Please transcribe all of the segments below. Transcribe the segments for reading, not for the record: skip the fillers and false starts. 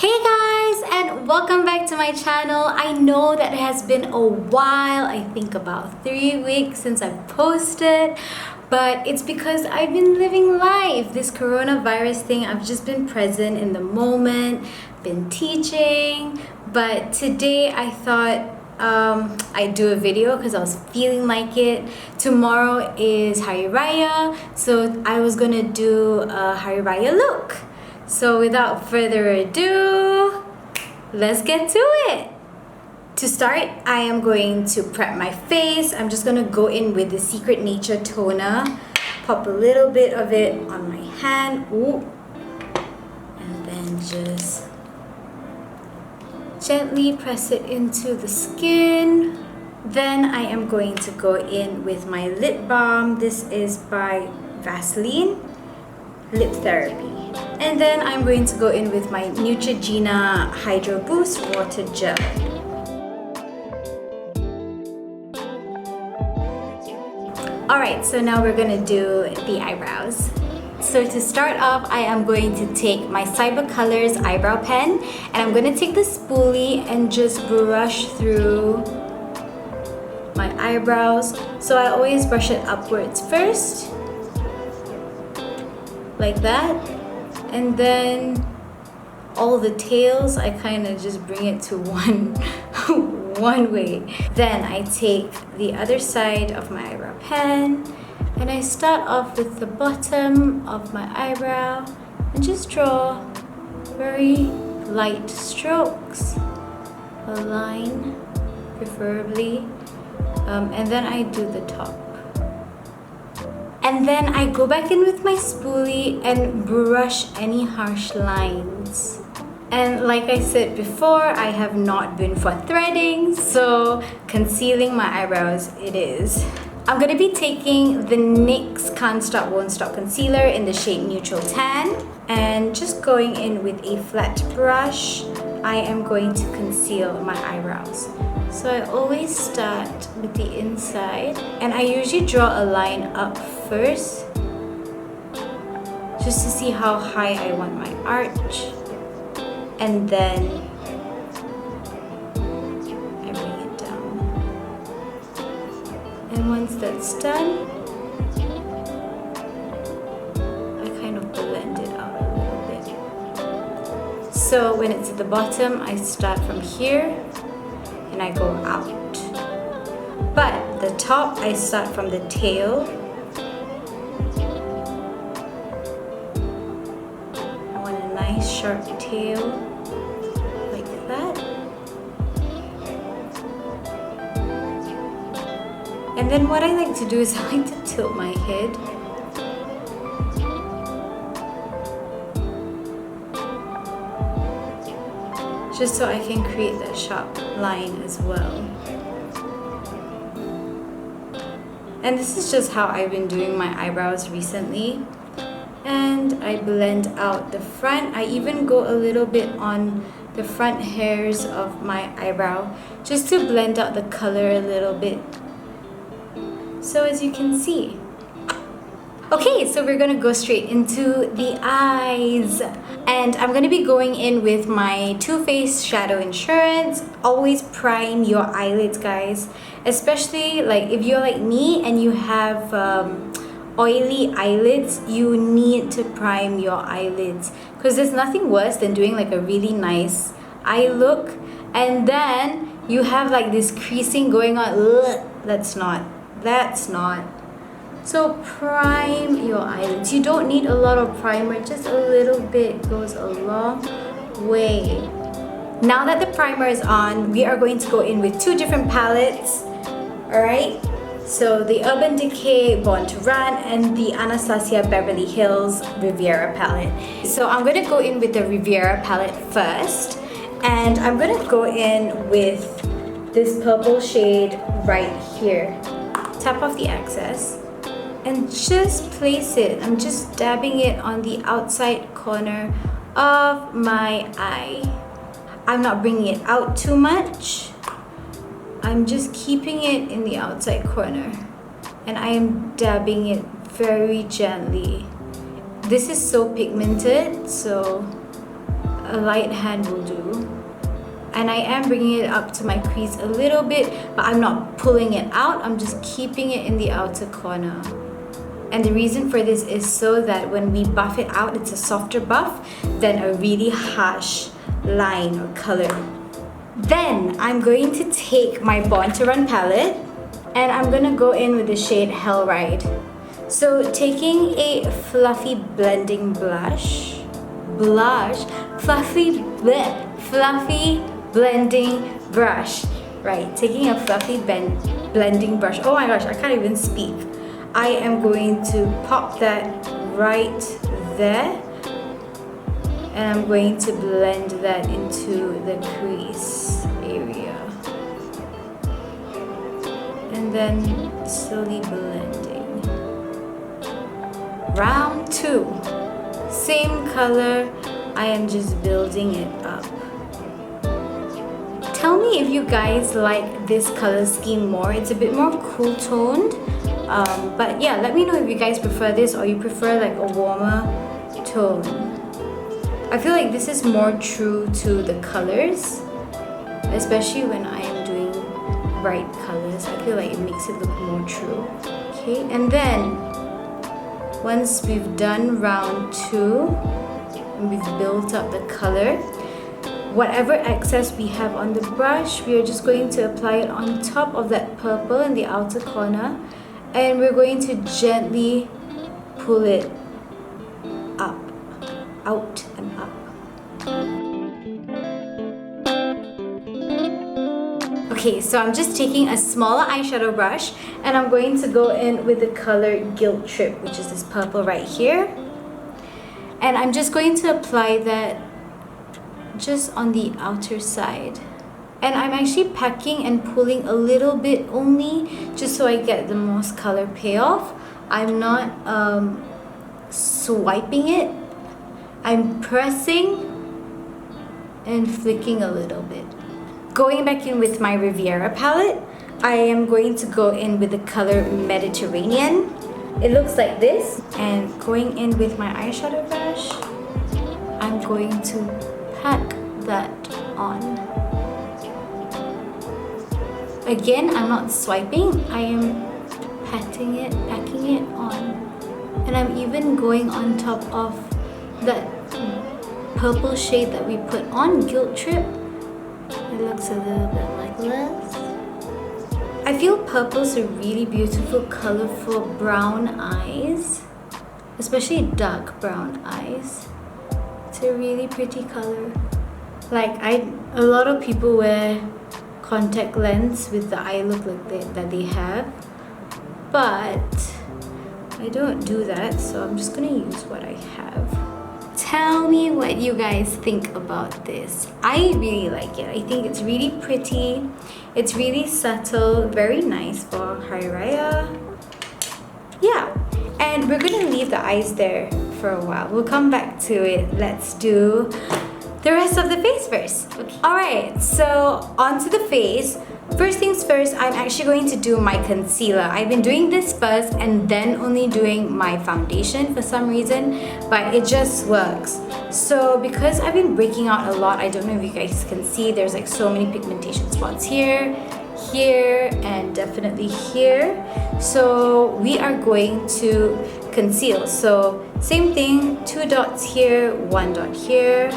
Hey guys, and welcome back to my channel. I know that it has been a while, I think about 3 weeks since I've posted, but it's because I've been living life. This coronavirus thing, I've just been present in the moment, been teaching, but today I thought I'd do a video because I was feeling like it. Tomorrow is Hari Raya, so I was gonna do a Hari Raya look. So without further ado, let's get to it. To start, I am going to prep my face. I'm just gonna go in with the Secret Nature toner, pop a little bit of it on my hand, and then just gently press it into the skin. Then I am going to go in with my lip balm. This is by Vaseline Lip Therapy. And then I'm going to go in with my Neutrogena Hydro Boost Water Gel. Alright, so now we're gonna do the eyebrows. So to start off, I am going to take my Cyber Colors eyebrow pen and I'm going to take the spoolie and just brush through my eyebrows. So I always brush it upwards first, like that, and then all the tails I kind of just bring it to one way. Then I take the other side of my eyebrow pen and I start off with the bottom of my eyebrow and just draw very light strokes, a line preferably, and then I do the top. And then I go back in with my spoolie and brush any harsh lines. And like I said before, I have not been for threading, so concealing my eyebrows it is. I'm going to be taking the NYX Can't Stop Won't Stop Concealer in the shade Neutral Tan and just going in with a flat brush. I am going to conceal my eyebrows. So I always start with the inside and I usually draw a line up first just to see how high I want my arch, and then I bring it down. And once that's done, I kind of blend it out a little bit. So when it's at the bottom, I start from here and I go out. But the top, I start from the tail. I want a nice sharp tail, like that. And then what I like to do is I like to tilt my head. Just so I can create that sharp line as well. And this is just how I've been doing my eyebrows recently. And I blend out the front. I even go a little bit on the front hairs of my eyebrow just to blend out the color a little bit. So as you can see. Okay, so we're gonna go straight into the eyes. And I'm gonna be going in with my Too Faced Shadow Insurance. Always prime your eyelids, guys. Especially like if you're like me and you have oily eyelids, you need to prime your eyelids. Because there's nothing worse than doing like a really nice eye look and then you have like this creasing going on. Ugh, that's not. So prime your eyelids. You don't need a lot of primer, just a little bit goes a long way. Now that the primer is on, we are going to go in with 2 different palettes. Alright, so the Urban Decay Born to Run and the Anastasia Beverly Hills Riviera palette. So I'm going to go in with the Riviera palette first, and I'm going to go in with this purple shade right here. Tap off the excess and just place it. I'm just dabbing it on the outside corner of my eye. I'm not bringing it out too much. I'm just keeping it in the outside corner and I am dabbing it very gently. This is so pigmented, so a light hand will do. And I am bringing it up to my crease a little bit, but I'm not pulling it out. I'm just keeping it in the outer corner. And the reason for this is so that when we buff it out, it's a softer buff than a really harsh line or color. Then I'm going to take my Born to Run palette and I'm gonna go in with the shade Hell Ride. So taking a fluffy blending fluffy blending brush. Right, taking a fluffy blending brush. Oh my gosh, I can't even speak. I am going to pop that right there. And I'm going to blend that into the crease area. And then slowly blending. Round 2. Same color, I am just building it up. Tell me if you guys like this color scheme more. It's a bit more cool toned. But yeah, let me know if you guys prefer this or you prefer like a warmer tone. I feel like this is more true to the colors, especially when I am doing bright colors. I feel like it makes it look more true. Okay, and then once we've done round 2 and we've built up the color, whatever excess we have on the brush, we are just going to apply it on top of that purple in the outer corner, and we're going to gently pull it up, out and up. Okay, so I'm just taking a smaller eyeshadow brush and I'm going to go in with the color Guilt Trip, which is this purple right here. And I'm just going to apply that just on the outer side. And I'm actually packing and pulling a little bit only, just so I get the most color payoff. I'm not swiping it. I'm pressing and flicking a little bit. Going back in with my Riviera palette, I am going to go in with the color Mediterranean. It looks like this. And going in with my eyeshadow brush, I'm going to pack that on. Again, I'm not swiping, I am packing it on. And I'm even going on top of that purple shade that we put on, Guilt Trip. It looks a little bit like this. I feel purple's a really beautiful color for brown eyes, especially dark brown eyes. It's a really pretty color. Like a lot of people wear contact lens with the eye look like that they have, but I don't do that, so I'm just gonna use what I have. Tell me what you guys think about this. I really like it. I think it's really pretty. It's really subtle, very nice for Hari Raya. Yeah, and we're gonna leave the eyes there for a while. We'll come back to it. Let's do the rest of the face first. Okay. Alright, so onto the face. First things first, I'm actually going to do my concealer. I've been doing this first and then only doing my foundation for some reason, but it just works. So because I've been breaking out a lot, I don't know if you guys can see, there's like so many pigmentation spots here, here, and definitely here. So we are going to conceal. So same thing, 2 dots here, 1 dot here.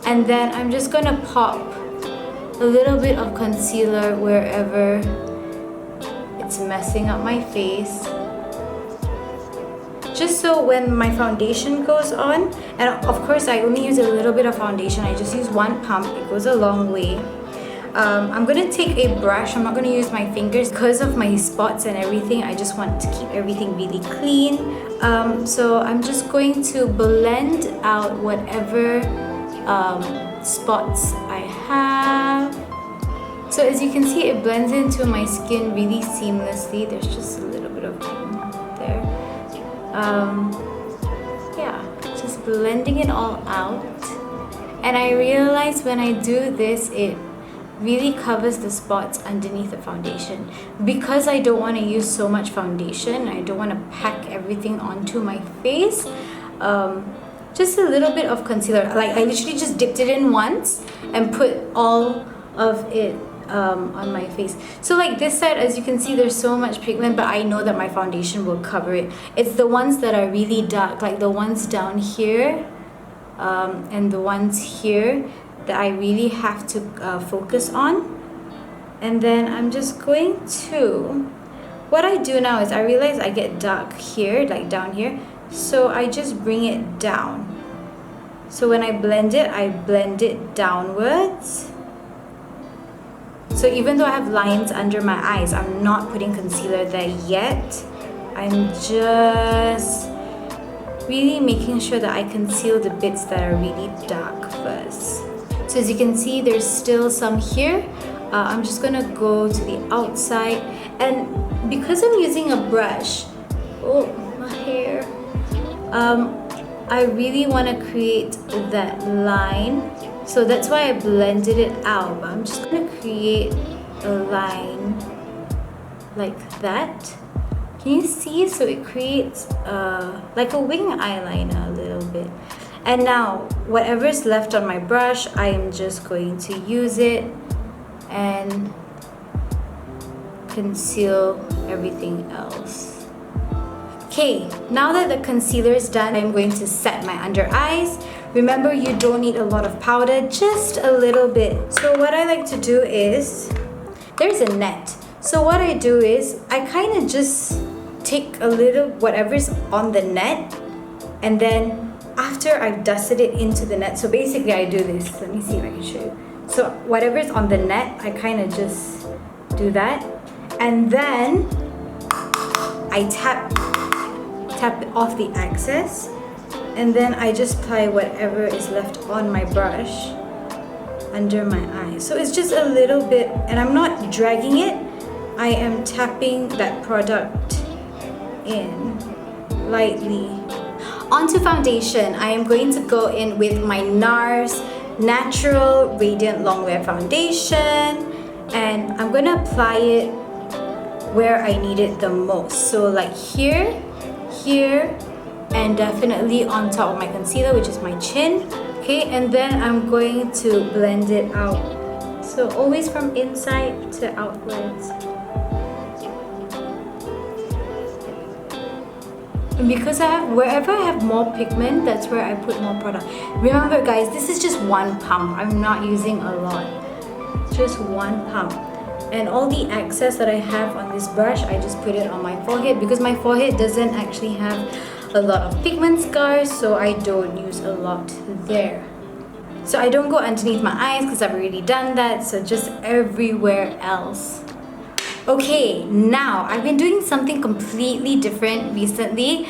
And then I'm just gonna pop a little bit of concealer wherever it's messing up my face, just so when my foundation goes on, and of course I only use a little bit of foundation, I just use 1 pump, it goes a long way. I'm gonna take a brush, I'm not gonna use my fingers because of my spots and everything. I just want to keep everything really clean. So I'm just going to blend out whatever spots I have. So as you can see, it blends into my skin really seamlessly. There's just a little bit of there. Yeah, just blending it all out. And I realize when I do this, it really covers the spots underneath the foundation. Because I don't want to use so much foundation, I don't want to pack everything onto my face. just a little bit of concealer. Like I literally just dipped it in once and put all of it on my face. So like this side, as you can see, there's so much pigment, but I know that my foundation will cover it. It's the ones that are really dark, like the ones down here and the ones here, that I really have to focus on. And then I'm just going to, what I do now is I realize I get dark here, like down here, so I just bring it down. So when I blend it downwards. So even though I have lines under my eyes, I'm not putting concealer there yet. I'm just really making sure that I conceal the bits that are really dark first. So as you can see, there's still some here. I'm just gonna go to the outside, and because I'm using a brush, oh my hair, I really want to create that line. So that's why I blended it out, but I'm just going to create a line like that. Can you see? So it creates like a wing eyeliner a little bit. And now whatever's left on my brush, I am just going to use it and conceal everything else. Okay, now that the concealer is done, I'm going to set my under eyes. Remember, you don't need a lot of powder, just a little bit. So what I like to do is, there's a net. So what I do is, I kind of just take a little whatever's on the net, and then after I've dusted it into the net, so basically I do this. Let me see if I can show you. So whatever's on the net, I kind of just do that. And then I tap it off the excess. And then I just apply whatever is left on my brush under my eye. So it's just a little bit, and I'm not dragging it. I am tapping that product in lightly. Onto foundation. I am going to go in with my NARS Natural Radiant Longwear Foundation, and I'm going to apply it where I need it the most. So like here, here, and definitely on top of my concealer, which is my chin. Okay, and then I'm going to blend it out. So always from inside to outwards. And because I have, wherever I have more pigment, that's where I put more product. Remember guys, this is just one pump. I'm not using a lot. Just one pump. And all the excess that I have on this brush, I just put it on my forehead, because my forehead doesn't actually have a lot of pigment scars, so I don't use a lot there. So I don't go underneath my eyes because I've already done that, so just everywhere else. Okay, now I've been doing something completely different recently.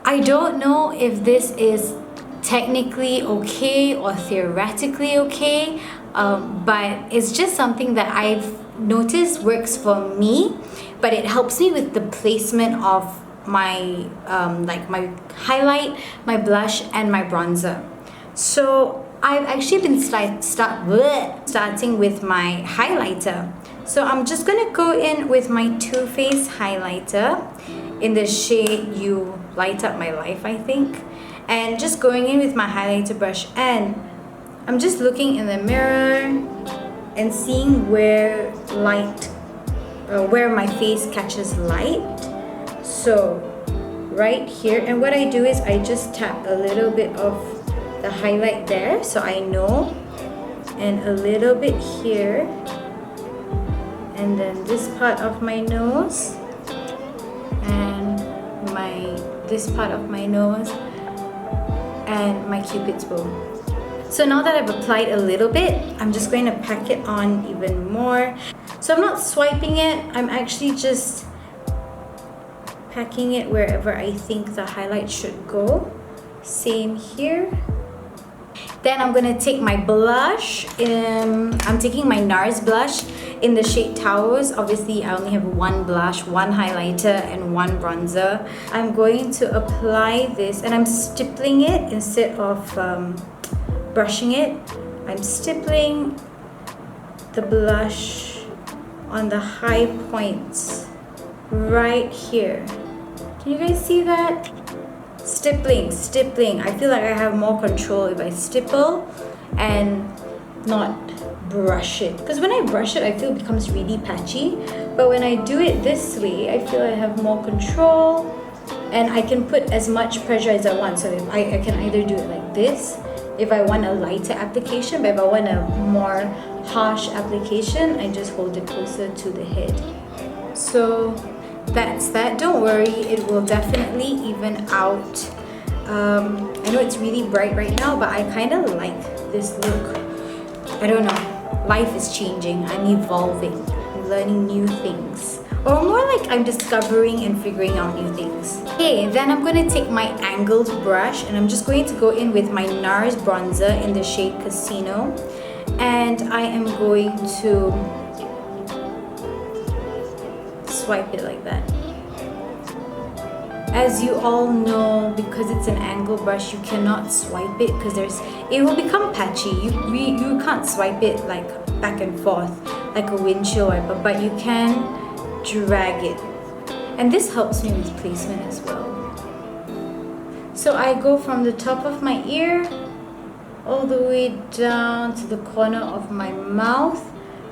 I don't know if this is technically okay or theoretically okay, but it's just something that I've noticed works for me, but it helps me with the placement of my like my highlight, my blush, and my bronzer. So I've actually been starting with my highlighter. So I'm just gonna go in with my Too Faced highlighter in the shade You Light Up My Life, I think, and just going in with my highlighter brush, and I'm just looking in the mirror and seeing where my face catches light. So right here, and what I do is I just tap a little bit of the highlight there, so I know, and a little bit here, and then this part of my nose, and this part of my nose, and my cupid's bow. So now that I've applied a little bit, I'm just going to pack it on even more. So I'm not swiping it, I'm actually just packing it wherever I think the highlight should go. Same here. Then I'm gonna take my blush. I'm taking my NARS blush in the shade Towers. Obviously, I only have one blush, one highlighter, and one bronzer. I'm going to apply this, and I'm stippling it instead of brushing it. I'm stippling the blush on the high points right here. Can you guys see that? Stippling. I feel like I have more control if I stipple and not brush it. Because when I brush it, I feel it becomes really patchy. But when I do it this way, I feel I have more control and I can put as much pressure as I want. So if I can either do it like this, if I want a lighter application, but if I want a more harsh application, I just hold it closer to the head. So that's that. Don't worry, it will definitely even out. I know it's really bright right now, but I kind of like this look. I don't know, life is changing, I'm evolving, I'm learning new things, or more like I'm discovering and figuring out new things. Okay, then I'm going to take my angled brush and I'm just going to go in with my NARS bronzer in the shade Casino, and I am going to swipe it like that. As you all know, because it's an angle brush, you cannot swipe it because it will become patchy. You can't swipe it like back and forth like a windshield wiper, but you can drag it. And this helps me with placement as well. So I go from the top of my ear all the way down to the corner of my mouth.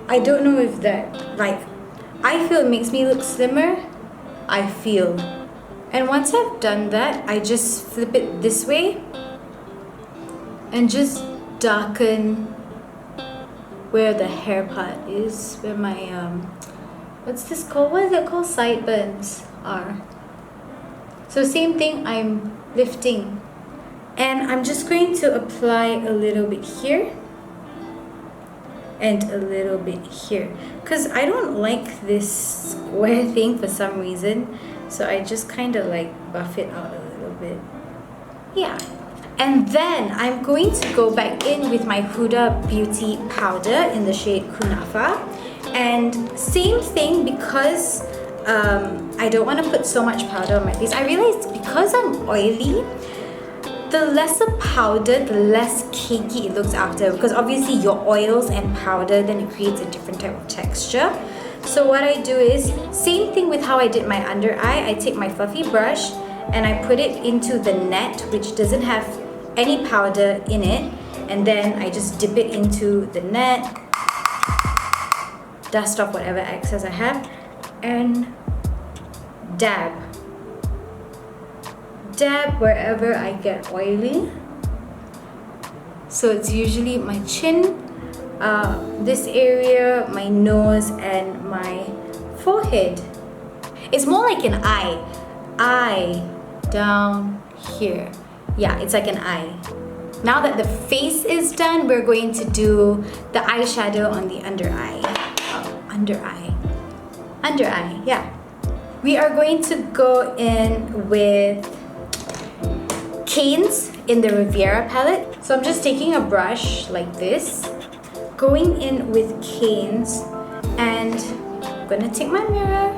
I don't know if that, like, I feel it makes me look slimmer. I feel. And once I've done that, I just flip it this way and just darken where the hair part is, where my what's this called? What is it called? Sideburns are. So same thing, I'm lifting. And I'm just going to apply a little bit here and a little bit here. Because I don't like this square thing for some reason. So I just kind of like buff it out a little bit. Yeah. And then I'm going to go back in with my Huda Beauty powder in the shade Kunafa. And same thing, because I don't want to put so much powder on my face. I realized because I'm oily, the lesser powder, the less cakey it looks after. Because obviously your oils and powder, then it creates a different type of texture. So what I do is, same thing with how I did my under eye. I take my fluffy brush and I put it into the net, which doesn't have any powder in it. And then I just dip it into the net, dust off whatever excess I have, and dab. Dab wherever I get oily. So it's usually my chin, this area, my nose, and my forehead. It's more like an eye. Eye down here. Yeah, it's like an eye. Now that the face is done, we're going to do the eyeshadow on the under eye. Under eye, yeah. We are going to go in with Canes in the Riviera palette. So I'm just taking a brush like this, going in with Canes, and I'm gonna take my mirror,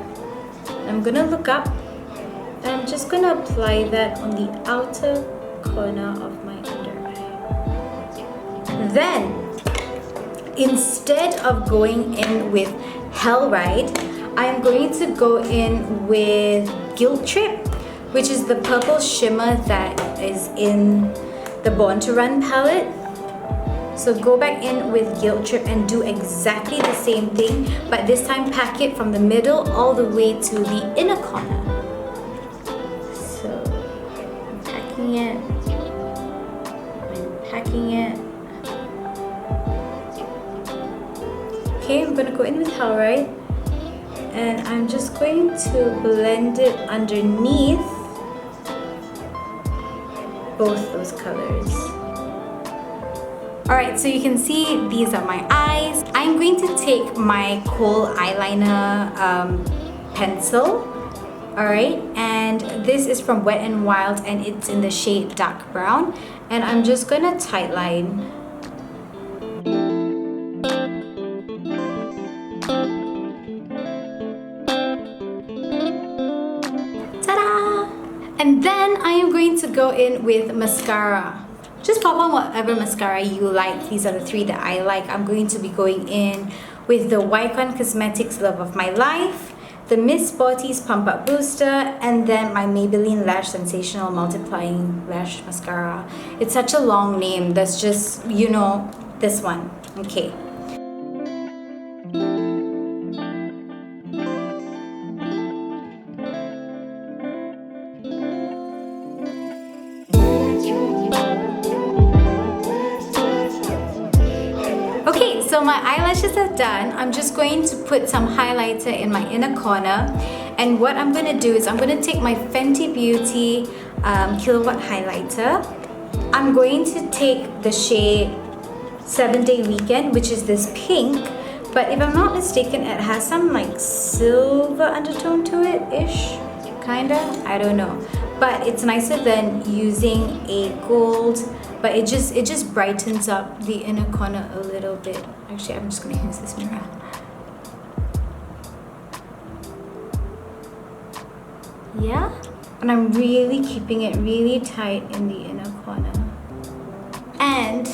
I'm gonna look up, and I'm just gonna apply that on the outer corner of my under eye. Then, instead of going in with Hell Ride, I'm going to go in with Guilt Trip, which is the purple shimmer that is in the Born to Run palette. So go back in with Guilt Trip and do exactly the same thing, but this time pack it from the middle all the way to the inner corner. So I'm packing it, I'm packing it. Okay, I'm gonna go in with Hell Ride, and I'm just going to blend it underneath both those colors. Alright, so you can see these are my eyes. I'm going to take my kohl eyeliner pencil. Alright, and this is from Wet n Wild and it's in the shade dark brown. And I'm just gonna tightline. Ta-da! And then I am going to go in with mascara. Just pop on whatever mascara you like. These are the three that I like. I'm going to be going in with the Wycon Cosmetics Love of My Life, the Miss Sporty's Pump Up Booster, and then my Maybelline Lash Sensational Multiplying Lash Mascara. It's such a long name. That's just, you know, this one. Okay. Okay, so my eyelashes are done. I'm just going to put some highlighter in my inner corner. And what I'm going to do is I'm going to take my Fenty Beauty Kilowatt highlighter. I'm going to take the shade 7-Day Weekend, which is this pink. But if I'm not mistaken, it has some like silver undertone to it-ish. Kinda, I don't know. But it's nicer than using a gold. But it just brightens up the inner corner a little bit. Actually, I'm just gonna use this mirror. Yeah? And I'm really keeping it really tight in the inner corner. And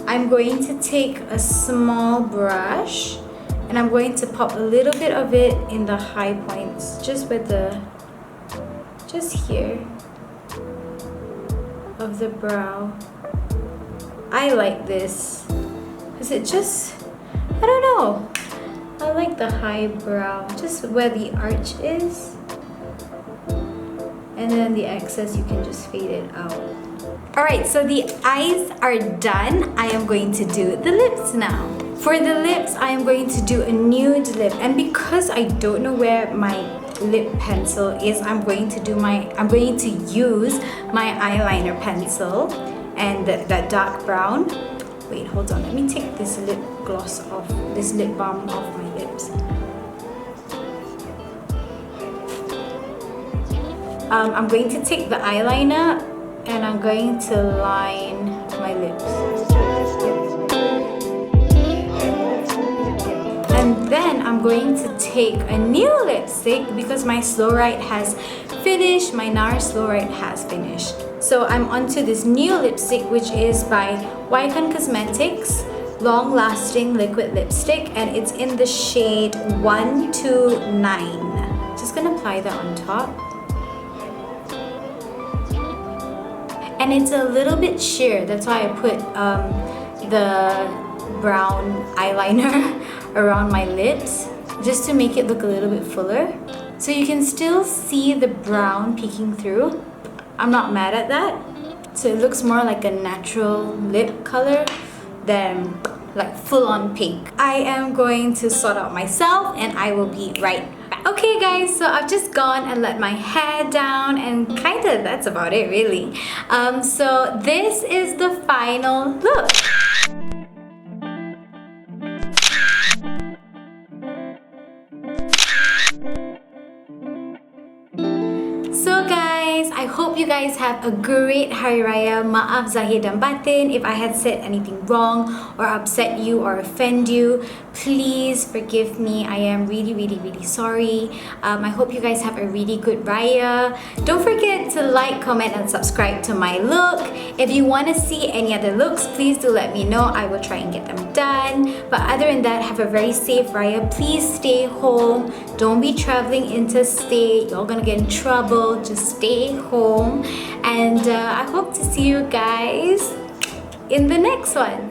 I'm going to take a small brush and I'm going to pop a little bit of it in the high points, just here of the brow. I like this because it just, I don't know, I like the high brow, just where the arch is, and then the excess you can just fade it out. Alright, so the eyes are done. I am going to do the lips now. For the lips, I am going to do a nude lip, and because I don't know where my lip pencil is, I'm going to use my eyeliner pencil and that dark brown. Wait, hold on, let me take this lip gloss off, this lip balm off my lips. I'm going to take the eyeliner and I'm going to line my lips. And then I'm going to take a new lipstick because my Slow Ride has finished, my NARS Slow Ride has finished. So I'm onto this new lipstick, which is by Wycon Cosmetics Long Lasting Liquid Lipstick, and it's in the shade 129. Just gonna apply that on top. And it's a little bit sheer, that's why I put the brown eyeliner around my lips, just to make it look a little bit fuller. So you can still see the brown peeking through. I'm not mad at that. So it looks more like a natural lip color than like full-on pink. I am going to sort out myself and I will be right back. Okay guys, so I've just gone and let my hair down and kinda that's about it really. So this is the final look. So guys, I hope you guys have a great Hari Raya. Maaf Zahir dan Batin if I had said anything wrong or upset you or offend you. Please forgive me. I am really sorry. I hope you guys have a really good Raya. Don't forget to like, comment and subscribe to my look. If you want to see any other looks, please do let me know. I will try and get them done. But other than that, have a very safe Raya. Please stay home. Don't be traveling interstate. You're gonna get in trouble. Just stay home. And I hope to see you guys in the next one.